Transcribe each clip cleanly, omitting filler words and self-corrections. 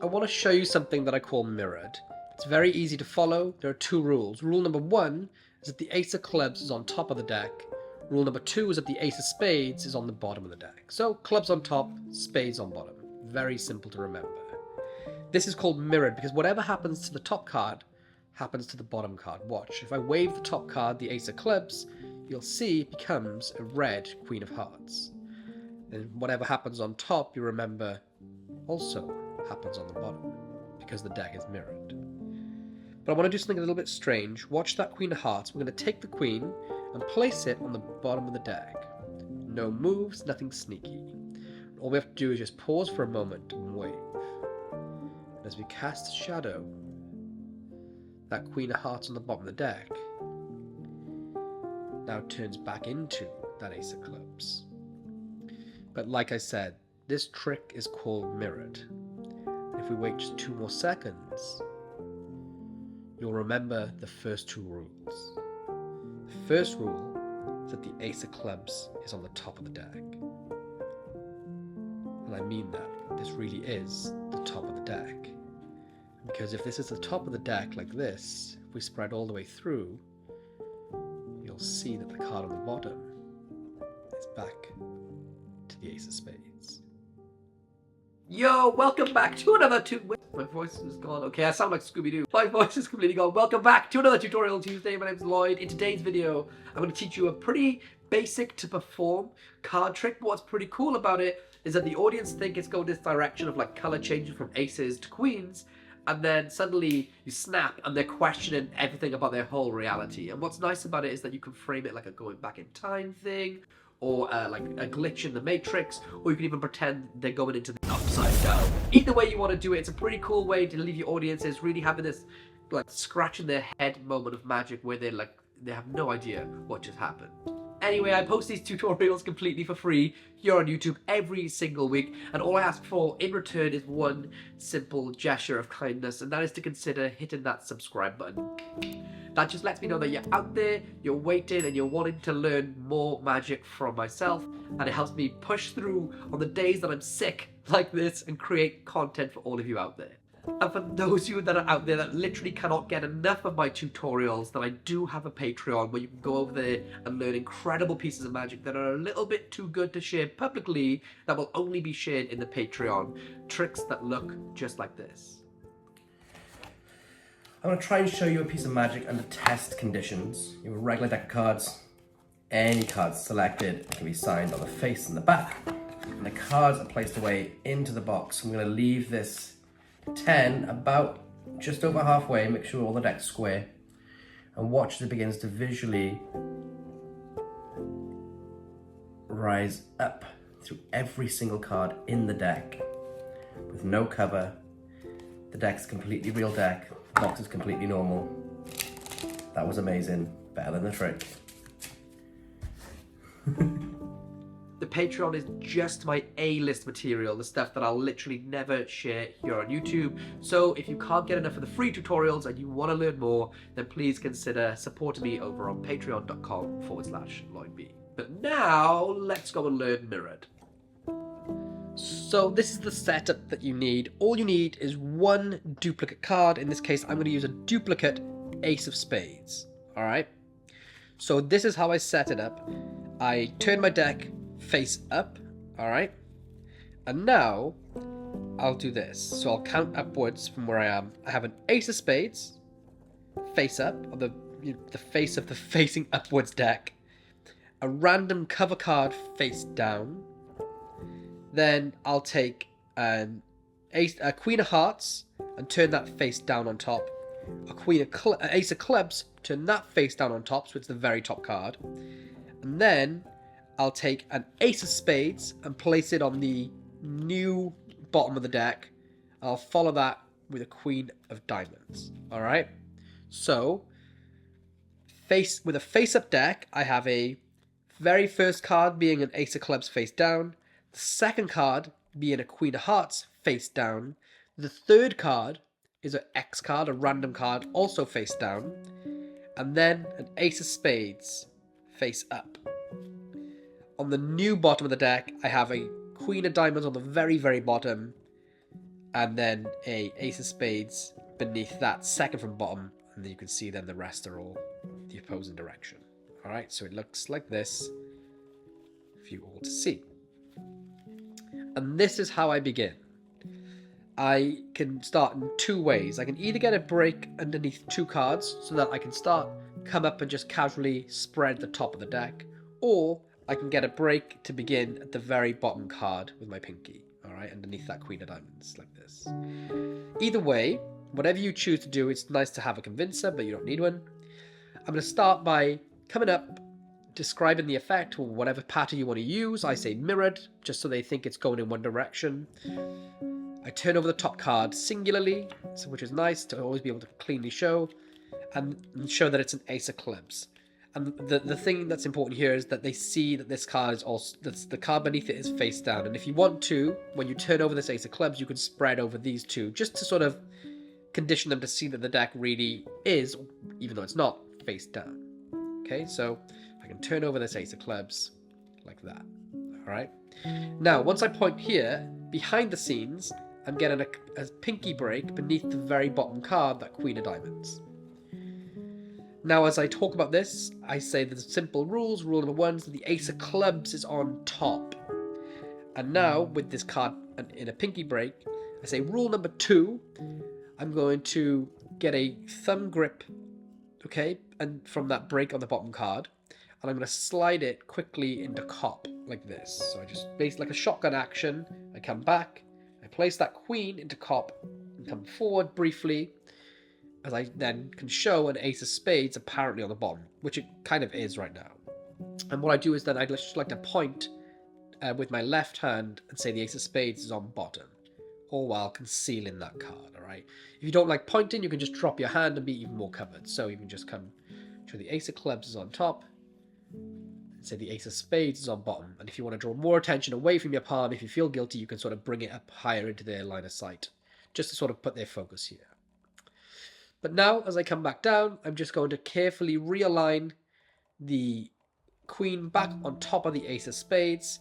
I want to show you something that I call mirrored. It's very easy to follow. There are two rules. Rule number one is that the ace of clubs is on top of the deck. Rule number two is that the ace of spades is on the bottom of the deck. So clubs on top, spades on bottom. Very simple to remember. This is called mirrored because whatever happens to the top card happens to the bottom card. Watch, if I wave the top card, the ace of clubs, you'll see it becomes a red queen of hearts. And whatever happens on top, you remember, also happens on the bottom because the deck is mirrored. But I want to do something a little bit strange. Watch that queen of hearts. We're going to take the queen and place it on the bottom of the deck. No moves, nothing sneaky. All we have to do is just pause for a moment and wave. And as we cast a shadow, that queen of hearts on the bottom of the deck now turns back into that ace of clubs. But like I said, this trick is called mirrored. If we wait just 2 more seconds, you'll remember the first 2 rules. The first rule is that the ace of clubs is on the top of the deck. And I mean that. This really is the top of the deck. Because if this is the top of the deck like this, if we spread all the way through, you'll see that the card on the bottom is back to the ace of spades. Yo, welcome back to another My voice is gone. Okay, I sound like Scooby-Doo. My voice is completely gone. Welcome back to another Tutorial Tuesday. My name is Lloyd. In today's video, I'm going to teach you a pretty basic to perform card trick. But what's pretty cool about it is that the audience think it's going this direction of like color changing from aces to queens, and then suddenly you snap and they're questioning everything about their whole reality. And what's nice about it is that you can frame it like a going back in time thing, or like a glitch in the matrix, or you can even pretend they're going into the upside down. Either way you want to do it, it's a pretty cool way to leave your audiences really having this like scratching their head moment of magic where they have no idea what just happened. Anyway, I post these tutorials completely for free here on YouTube every single week, and all I ask for in return is one simple gesture of kindness, and that is to consider hitting that subscribe button. That just lets me know that you're out there, you're waiting, and you're wanting to learn more magic from myself, and it helps me push through on the days that I'm sick like this and create content for all of you out there. And for those of you that are out there that literally cannot get enough of my tutorials, then I do have a Patreon where you can go over there and learn incredible pieces of magic that are a little bit too good to share publicly, that will only be shared in the Patreon. Tricks that look just like this. I'm going to try and show you a piece of magic under test conditions. You have a regular deck of cards. Any cards selected can be signed on the face and the back. And the cards are placed away into the box. I'm going to leave this 10 about just over halfway, make sure all the deck's square, and watch as it begins to visually rise up through every single card in the deck with no cover. The deck's a completely real deck, the box is completely normal. That was amazing, better than the trick. The Patreon is just my A-list material, the stuff that I'll literally never share here on YouTube. So if you can't get enough of the free tutorials and you want to learn more, then please consider supporting me over on patreon.com/LloydB. But now, let's go and learn mirrored. So this is the setup that you need. All you need is one duplicate card. In this case, I'm going to use a duplicate ace of spades. Alright? So this is how I set it up. I turn my deck face up, alright? And now, I'll do this. So I'll count upwards from where I am. I have an ace of spades, face up, on the face of the facing upwards deck. A random cover card face down. Then I'll take a queen of hearts and turn that face down on top. An ace of clubs, turn that face down on top, so it's the very top card. And then I'll take an ace of spades and place it on the new bottom of the deck. I'll follow that with a queen of diamonds. Alright? So, with a face-up deck, I have a very first card being an ace of clubs face down. The second card being a queen of hearts face down. The third card is an X card, a random card, also face down. And then an ace of spades face up. On the new bottom of the deck, I have a queen of diamonds on the very, very bottom, and then a ace of spades beneath that, second from bottom, and then you can see then the rest are all the opposing direction. All right, so it looks like this for you all to see. And this is how I begin. I can start in two ways. I can either get a break underneath two cards so that I can come up and just casually spread the top of the deck, or I can get a break to begin at the very bottom card with my pinky, all right, underneath that queen of diamonds like this. Either way, whatever you choose to do, it's nice to have a convincer, but you don't need one. I'm going to start by coming up, describing the effect or whatever pattern you want to use. I say mirrored, just so they think it's going in one direction. I turn over the top card singularly, which is nice to always be able to cleanly show, and show that it's an ace of clubs. And the thing that's important here is that they see that this card is also, the card beneath it is face down. And if you want to, when you turn over this ace of clubs, you can spread over these two, just to sort of condition them to see that the deck really is, even though it's not, face down. Okay, so I can turn over this ace of clubs like that. All right. Now, once I point here, behind the scenes, I'm getting a pinky break beneath the very bottom card, that queen of diamonds. Now, as I talk about this, I say the simple rules. Rule number one is that the ace of clubs is on top. And now, with this card in a pinky break, I say rule number two, I'm going to get a thumb grip, okay, and from that break on the bottom card, and I'm going to slide it quickly into cop, like this. So I just, basically like a shotgun action, I come back, I place that queen into cop, and come forward briefly, as I then can show an ace of spades apparently on the bottom, which it kind of is right now. And what I do is then I'd just like to point with my left hand and say the ace of spades is on bottom, all while concealing that card, all right? If you don't like pointing, you can just drop your hand and be even more covered. So you can just come, show the ace of clubs is on top, and say the ace of spades is on bottom. And if you want to draw more attention away from your palm, if you feel guilty, you can sort of bring it up higher into their line of sight, just to sort of put their focus here. But now, as I come back down, I'm just going to carefully realign the queen back on top of the ace of spades,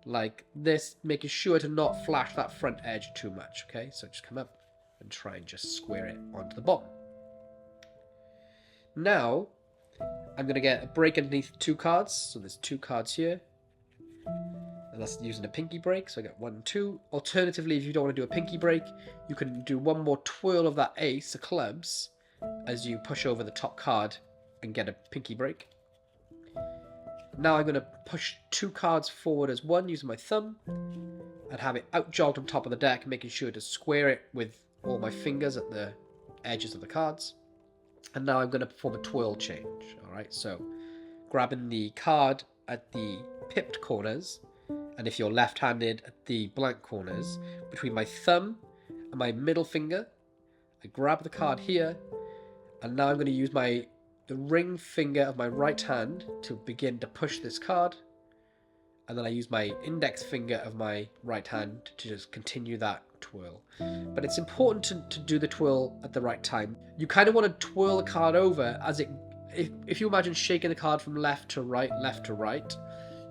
like this, making sure to not flash that front edge too much, okay? So just come up and try and just square it onto the bottom. Now, I'm going to get a break underneath two cards, so there's two cards here. And that's using a pinky break, so I get 1 and 2. Alternatively, if you don't want to do a pinky break, you can do one more twirl of that ace of clubs as you push over the top card and get a pinky break. Now I'm going to push two cards forward as one using my thumb and have it out jogged on top of the deck, making sure to square it with all my fingers at the edges of the cards. And now I'm going to perform a twirl change. Alright, so grabbing the card at the pipped corners, and if you're left-handed, at the blank corners, between my thumb and my middle finger, I grab the card here, and now I'm going to use the ring finger of my right hand to begin to push this card, and then I use my index finger of my right hand to just continue that twirl. But it's important to do the twirl at the right time. You kind of want to twirl the card over as if you imagine shaking the card from left to right,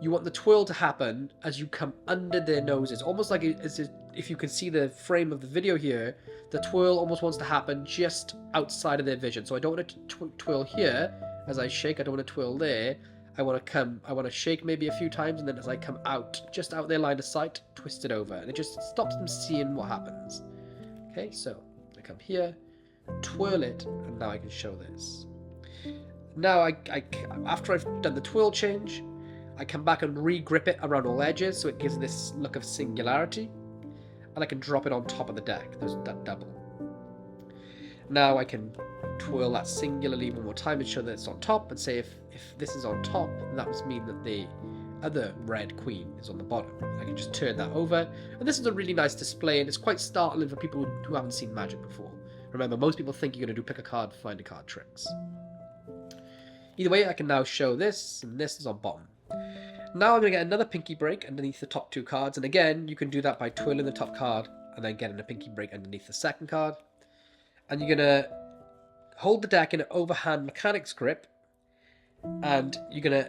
you want the twirl to happen as you come under their noses, almost like if you can see the frame of the video here, the twirl almost wants to happen just outside of their vision. So I don't want to twirl here as I shake, I don't want to twirl there. I want to shake maybe a few times, and then as I come out, just out their line of sight, twist it over, and it just stops them seeing what happens. Okay, so I come here, twirl it, and now I can show this. Now, after I've done the twirl change, I come back and re-grip it around all edges, so it gives this look of singularity, and I can drop it on top of the deck. There's that double. Now I can twirl that singularly one more time and show that it's on top, and say if this is on top, then that must mean that the other red queen is on the bottom. I can just turn that over, and this is a really nice display, and it's quite startling for people who haven't seen Magic before. Remember, most people think you're going to do pick a card, find a card tricks. Either way, I can now show this, and this is on bottom. Now I'm going to get another pinky break underneath the top two cards, and again, you can do that by twirling the top card and then getting a pinky break underneath the second card. And you're going to hold the deck in an overhand mechanics grip, and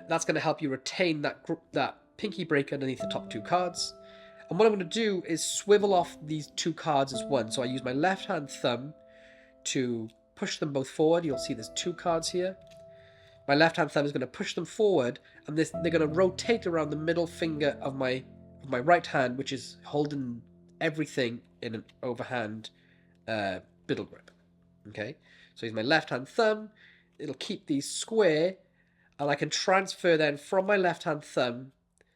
that's going to help you retain that pinky break underneath the top two cards. And what I'm going to do is swivel off these two cards as one. So I use my left hand thumb to push them both forward. You'll see there's two cards here. My left hand thumb is going to push them forward, and they're going to rotate around the middle finger of my right hand, which is holding everything in an overhand biddle grip. Okay, so here's my left hand thumb. It'll keep these square, and I can transfer then from my left hand thumb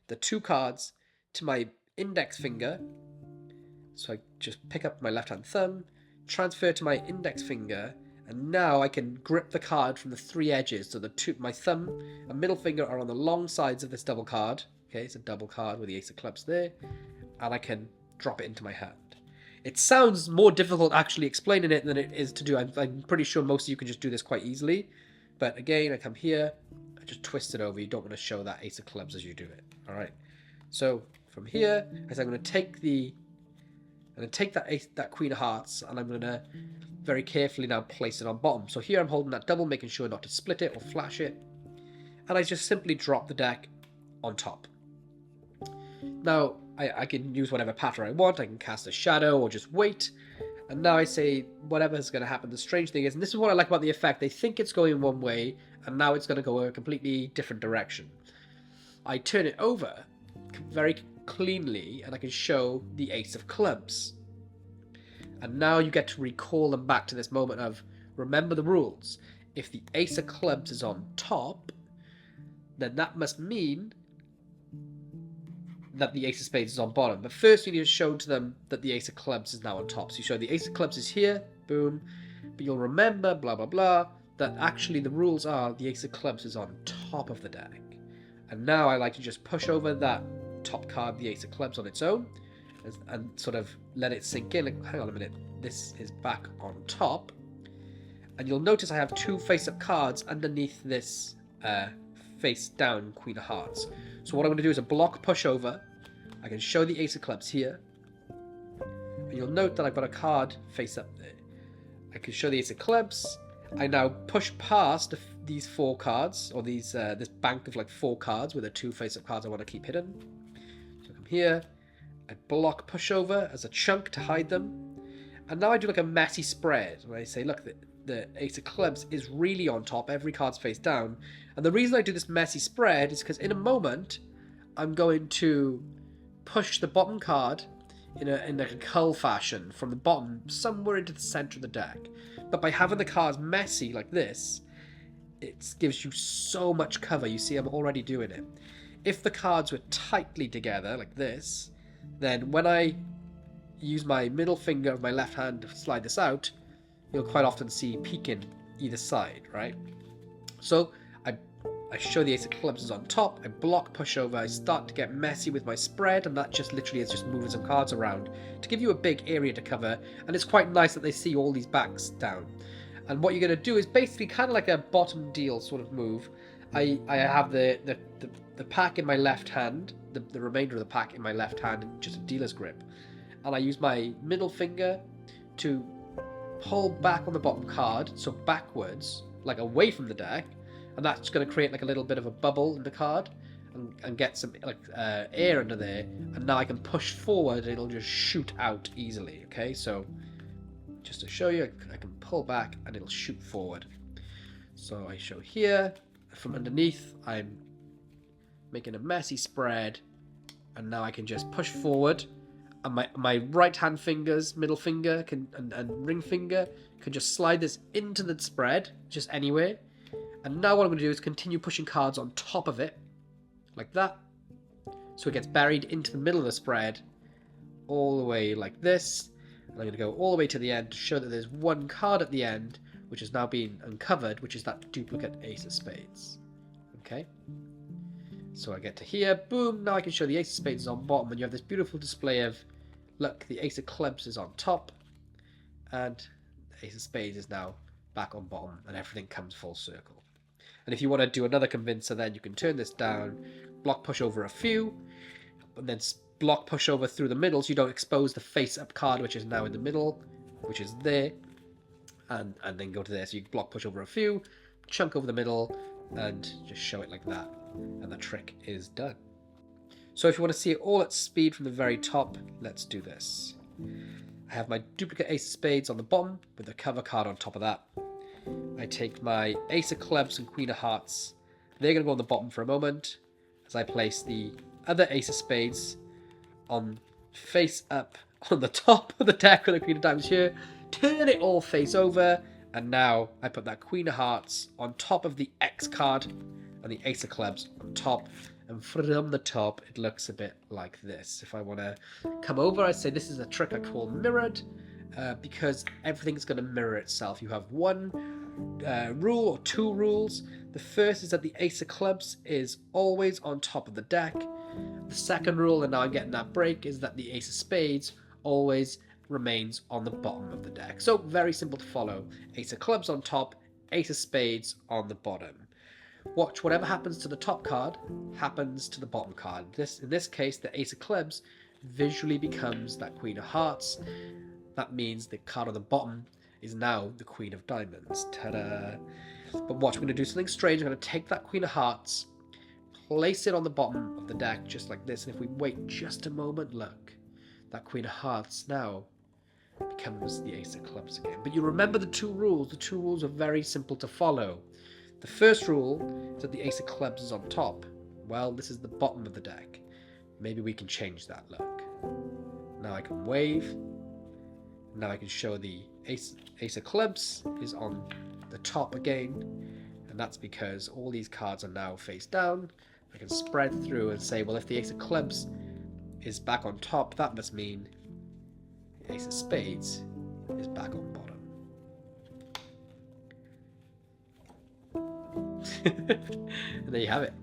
the two cards to my index finger. So I just pick up my left hand thumb, transfer to my index finger, and now I can grip the card from the three edges. So my thumb and middle finger are on the long sides of this double card. Okay, it's a double card with the ace of clubs there, and I can drop it into my hand. It sounds more difficult actually explaining it than it is to do. I'm pretty sure most of you can just do this quite easily. But again, I come here, I just twist it over. You don't want to show that ace of clubs as you do it. All right. So from here, I'm going to take that queen of hearts, and I'm going to very carefully now place it on bottom. So here I'm holding that double, making sure not to split it or flash it. And I just simply drop the deck on top. Now, I can use whatever pattern I want. I can cast a shadow or just wait. And now I say whatever's going to happen. The strange thing is, and this is what I like about the effect, they think it's going one way, and now it's going to go a completely different direction. I turn it over very cleanly, and I can show the ace of clubs. And now you get to recall them back to this moment of, remember the rules. If the ace of clubs is on top, then that must mean that the ace of spades is on bottom. But first you need to show to them that the ace of clubs is now on top. So you show the ace of clubs is here, boom. But you'll remember, blah, blah, blah, that actually the rules are the ace of clubs is on top of the deck. And now I like to just push over that top card, the ace of clubs, on its own, and sort of let it sink in. Hang on a minute, this is back on top. And you'll notice I have two face-up cards underneath this face-down queen of hearts. So what I'm going to do is a block push over. I can show the ace of clubs here. And you'll note that I've got a card face up there. I can show the ace of clubs. I now push past these four cards, or these this bank of like four cards with the two face-up cards I want to keep hidden. So I come here, I block push over as a chunk to hide them. And now I do like a messy spread where I say, look, the ace of clubs is really on top, every card's face down. And the reason I do this messy spread is because in a moment I'm going to push the bottom card in a cull fashion from the bottom somewhere into the center of the deck. But by having the cards messy like this, it gives you so much cover. You see I'm already doing it. If the cards were tightly together like this, then when I use my middle finger of my left hand to slide this out, you'll quite often see peeking either side, right? So I show the ace of clubs is on top, I block push over, I start to get messy with my spread, and that just literally is just moving some cards around to give you a big area to cover, and it's quite nice that they see all these backs down. And what you're going to do is basically kind of like a bottom deal sort of move. I have the pack in my left hand, the remainder of the pack in my left hand in just a dealer's grip, and I use my middle finger to pull back on the bottom card, so backwards, like away from the deck, and that's going to create like a little bit of a bubble in the card and get some like air under there, and now I can push forward and it'll just shoot out easily. Okay, so just to show you, I can pull back and it'll shoot forward. So I show here, from underneath I'm making a messy spread, and now I can just push forward, and my right hand fingers, middle finger and ring finger can just slide this into the spread, just anywhere. And now what I'm going to do is continue pushing cards on top of it, like that. So it gets buried into the middle of the spread, all the way like this. And I'm going to go all the way to the end to show that there's one card at the end, which has now been uncovered, which is that duplicate ace of spades. Okay. So I get to here, boom, now I can show the ace of spades is on bottom, and you have this beautiful display of, look, the ace of clubs is on top, and the ace of spades is now back on bottom, and everything comes full circle. And if you want to do another convincer, then you can turn this down, block push over a few, and then block push over through the middle so you don't expose the face-up card, which is now in the middle, which is there, and then go to there. So you block push over a few, chunk over the middle, and just show it like that, and the trick is done. So if you want to see it all at speed from the very top, let's do this. I have my duplicate ace of spades on the bottom with a cover card on top of that. I take my ace of clubs and queen of hearts. They're going to go on the bottom for a moment as I place the other ace of spades on face up on the top of the deck with the queen of diamonds here. Turn it all face over, and now I put that queen of hearts on top of the X card and the ace of clubs on top. And from the top, it looks a bit like this. If I want to come over, I say this is a trick I call mirrored, because everything's going to mirror itself. You have one rule or two rules. The first is that the ace of clubs is always on top of the deck. The second rule, and now I'm getting that break, is that the ace of spades always remains on the bottom of the deck. So very simple to follow. Ace of clubs on top, ace of spades on the bottom. Watch, whatever happens to the top card happens to the bottom card. In this case, the ace of clubs visually becomes that queen of hearts. That means the card on the bottom is now the queen of diamonds. Ta-da! But watch, we're going to do something strange. I'm going to take that queen of hearts, place it on the bottom of the deck just like this, and if we wait just a moment, look, that queen of hearts now becomes the ace of clubs again. But you remember the two rules. The two rules are very simple to follow. The first rule is that the ace of clubs is on top. Well, this is the bottom of the deck. Maybe we can change that, look. Now I can wave. Now I can show the ace of clubs is on the top again. And that's because all these cards are now face down. I can spread through and say, well, if the ace of clubs is back on top, that must mean the ace of spades is back on bottom. And there you have it.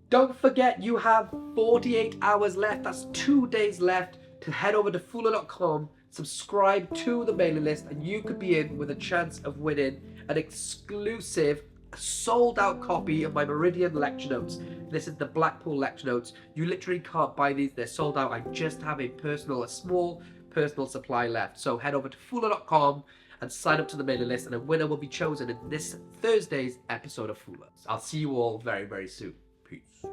Don't forget, you have 48 hours left. That's 2 days left to head over to Fula.com, subscribe to the mailing list, and you could be in with a chance of winning an exclusive sold-out copy of my Meridian lecture notes. This is the Blackpool lecture notes. You literally can't buy these. They're sold out. I just have a small personal supply left. So head over to Fula.com and sign up to the mailing list, and a winner will be chosen in this Thursday's episode of Fula. I'll see you all very, very soon. Peace.